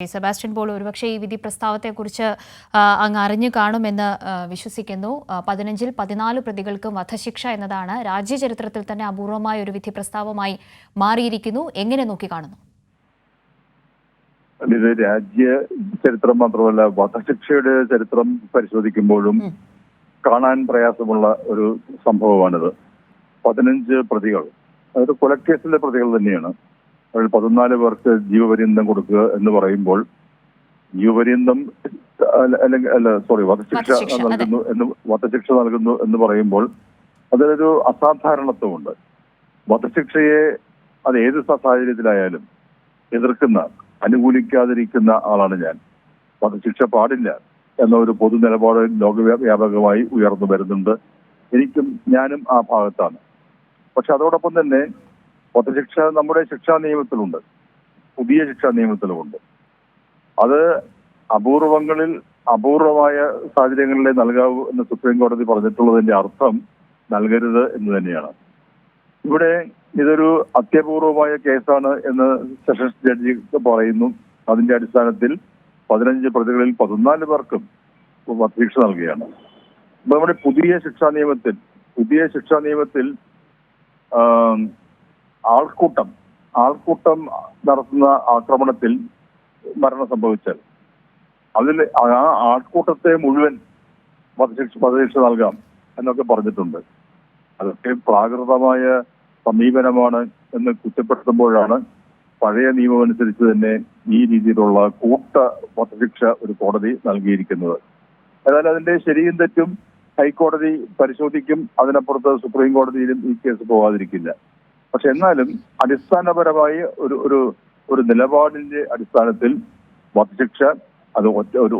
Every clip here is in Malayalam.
സെബാസ്റ്റ്യൻ പോൾ ഒരുപക്ഷെ ഈ വിധി പ്രസ്താവത്തെക്കുറിച്ച് അങ്ങ് അറിഞ്ഞു കാണുമെന്ന് വിശ്വസിക്കുന്നു. 15-14 പ്രതികൾക്കും വധശിക്ഷ എന്നതാണ് രാജ്യചരിത്രത്തിൽ തന്നെ അപൂർവമായ ഒരു വിധി പ്രസ്താവമായി മാറിയിരിക്കുന്നു. എങ്ങനെ നോക്കിക്കാണുന്നു? ഇത് രാജ്യ ചരിത്രം മാത്രമല്ല, വധശിക്ഷയുടെ ചരിത്രം പരിശോധിക്കുമ്പോഴും കാണാൻ പ്രയാസമുള്ള ഒരു സംഭവമാണിത്. 15 പ്രതികൾ, അതായത് കൊലക്കേസിലെ പ്രതികൾ തന്നെയാണ്. അതിൽ 14 പേർക്ക് ജീവപര്യന്തം കൊടുക്കുക എന്ന് പറയുമ്പോൾ വധശിക്ഷ നൽകുന്നു എന്ന് പറയുമ്പോൾ അതിലൊരു അസാധാരണത്വമുണ്ട്. വധശിക്ഷയെ അത് ഏത് സാഹചര്യത്തിലായാലും എതിർക്കുന്ന, അനുകൂലിക്കാതിരിക്കുന്ന ആളാണ് ഞാൻ. വധശിക്ഷ പാടില്ല എന്ന ഒരു പൊതു നിലപാട് ലോകവ്യാപകമായി ഉയർന്നു വരുന്നുണ്ട്. ഞാനും ആ ഭാഗത്താണ്. പക്ഷെ അതോടൊപ്പം തന്നെ വധശിക്ഷ നമ്മുടെ ശിക്ഷാ നിയമത്തിലുണ്ട്, പുതിയ ശിക്ഷാ നിയമത്തിലുമുണ്ട്. അത് അപൂർവമായ സാഹചര്യങ്ങളിലെ നൽകാവൂ എന്ന് സുപ്രീം കോടതി പറഞ്ഞിട്ടുള്ളതിന്റെ അർത്ഥം നൽകരുത് എന്ന് തന്നെയാണ്. ഇവിടെ ഇതൊരു അത്യപൂർവമായ കേസാണ് എന്ന് സെഷൻസ് ജഡ്ജി പറയുന്നു. അതിന്റെ അടിസ്ഥാനത്തിൽ 15 പ്രതികളിൽ 14 പേർക്കും വധശിക്ഷ നൽകുകയാണ്. നമ്മുടെ പുതിയ ശിക്ഷാ നിയമത്തിൽ ആൾക്കൂട്ടം നടത്തുന്ന ആക്രമണത്തിൽ മരണം സംഭവിച്ചാൽ അതിൽ ആ ആൾക്കൂട്ടത്തെ മുഴുവൻ വധശിക്ഷ നൽകാം എന്നൊക്കെ പറഞ്ഞിട്ടുണ്ട്. അതൊക്കെ പ്രാകൃതമായ സമീപനമാണ് എന്ന് കുറ്റപ്പെടുത്തുമ്പോഴാണ് പഴയ നിയമം അനുസരിച്ച് തന്നെ ഈ രീതിയിലുള്ള കൂട്ട വധശിക്ഷ ഒരു കോടതി നൽകിയിരിക്കുന്നത്. ഏതായാലും അതിന്റെ ശരിയും തെറ്റും ഹൈക്കോടതി പരിശോധിക്കും. അതിനപ്പുറത്ത് സുപ്രീം കോടതിയിലും ഈ കേസ് പോകാതിരിക്കില്ല. പക്ഷെ എന്നാലും അടിസ്ഥാനപരമായി ഒരു നിലപാടിന്റെ അടിസ്ഥാനത്തിൽ വധശിക്ഷ അത്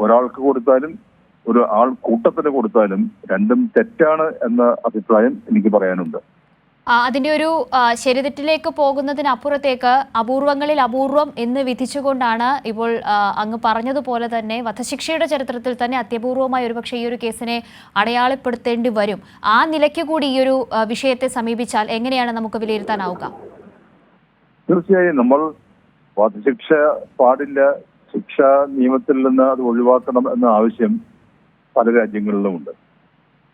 ഒരാൾക്ക് കൊടുത്താലും ഒരു ആൾ കൂട്ടത്തിന് കൊടുത്താലും രണ്ടും തെറ്റാണ് എന്ന അഭിപ്രായം എനിക്ക് പറയാനുണ്ട്. അതിന്റെ ഒരു ശരിതെറ്റിലേക്ക് പോകുന്നതിനപ്പുറത്തേക്ക് അപൂർവങ്ങളിൽ അപൂർവം എന്ന് വിധിച്ചുകൊണ്ടാണ് ഇപ്പോൾ അങ്ങ് പറഞ്ഞതുപോലെ തന്നെ വധശിക്ഷയുടെ ചരിത്രത്തിൽ തന്നെ അത്യപൂർവമായ ഒരുപക്ഷെ ഈ ഒരു കേസിനെ അടയാളപ്പെടുത്തേണ്ടി വരും. ആ നിലയ്ക്ക് കൂടി ഈ ഒരു വിഷയത്തെ സമീപിച്ചാൽ എങ്ങനെയാണ് നമുക്ക് വിലയിരുത്താനാവുക? തീർച്ചയായും നമ്മൾ വധശിക്ഷ പാടില്ല, ശിക്ഷാ നിയമത്തിൽ നിന്ന് അത് ഒഴിവാക്കണം എന്ന ആവശ്യം പല രാജ്യങ്ങളിലുമുണ്ട്.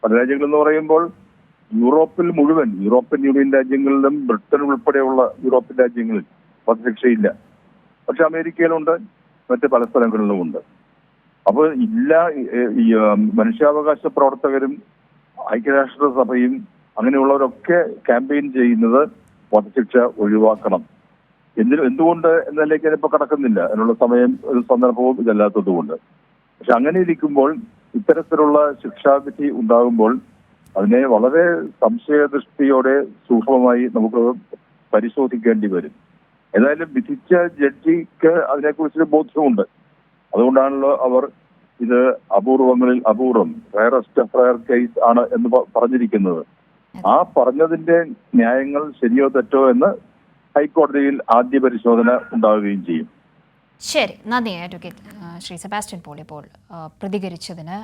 പല രാജ്യങ്ങളെന്ന് പറയുമ്പോൾ യൂറോപ്പിൽ മുഴുവൻ, യൂറോപ്യൻ യൂണിയൻ രാജ്യങ്ങളിലും ബ്രിട്ടൻ ഉൾപ്പെടെയുള്ള യൂറോപ്യൻ രാജ്യങ്ങളിൽ വധശിക്ഷയില്ല. പക്ഷെ അമേരിക്കയിലുണ്ട്, മറ്റ് പല സ്ഥലങ്ങളിലുമുണ്ട്. അപ്പോൾ ഈ മനുഷ്യാവകാശ പ്രവർത്തകരും ഐക്യരാഷ്ട്രസഭയും അങ്ങനെയുള്ളവരൊക്കെ ക്യാമ്പയിൻ ചെയ്യുന്നത് വധശിക്ഷ ഒഴിവാക്കണം. എന്തുകൊണ്ട് എന്നതിലേക്ക് ഞാനിപ്പോൾ കടക്കുന്നില്ല, അതിനുള്ള ഒരു സന്ദർഭവും ഇതല്ലാത്തതുകൊണ്ട്. പക്ഷെ അങ്ങനെ ഇരിക്കുമ്പോൾ ഇത്തരത്തിലുള്ള ശിക്ഷാവിധി ഉണ്ടാകുമ്പോൾ അതിനെ വളരെ സംശയദൃഷ്ടിയോടെ സൂക്ഷ്മമായി നമുക്ക് പരിശോധിക്കേണ്ടി വരും. ഏതായാലും വിധിച്ച ജഡ്ജിക്ക് അതിനെക്കുറിച്ചൊരു ബോധ്യമുണ്ട്. അതുകൊണ്ടാണല്ലോ അവർ ഇത് അപൂർവങ്ങളിൽ അപൂർവം, റയറസ്റ്റ് ഓഫ് റയർ കേസ് ആണ് എന്ന് പറഞ്ഞിരിക്കുന്നത്. ആ പറഞ്ഞതിന്റെ ന്യായങ്ങൾ ശരിയോ തെറ്റോ എന്ന് ഹൈക്കോടതിയിൽ ആദ്യ പരിശോധന ഉണ്ടാവുകയും ചെയ്യും. ശരി, നന്ദി അഡ്വക്കേറ്റ് ശ്രീ സെബാസ്റ്റ്യൻ പോൾ ഇപ്പോൾ പ്രതികരിച്ചതിന്.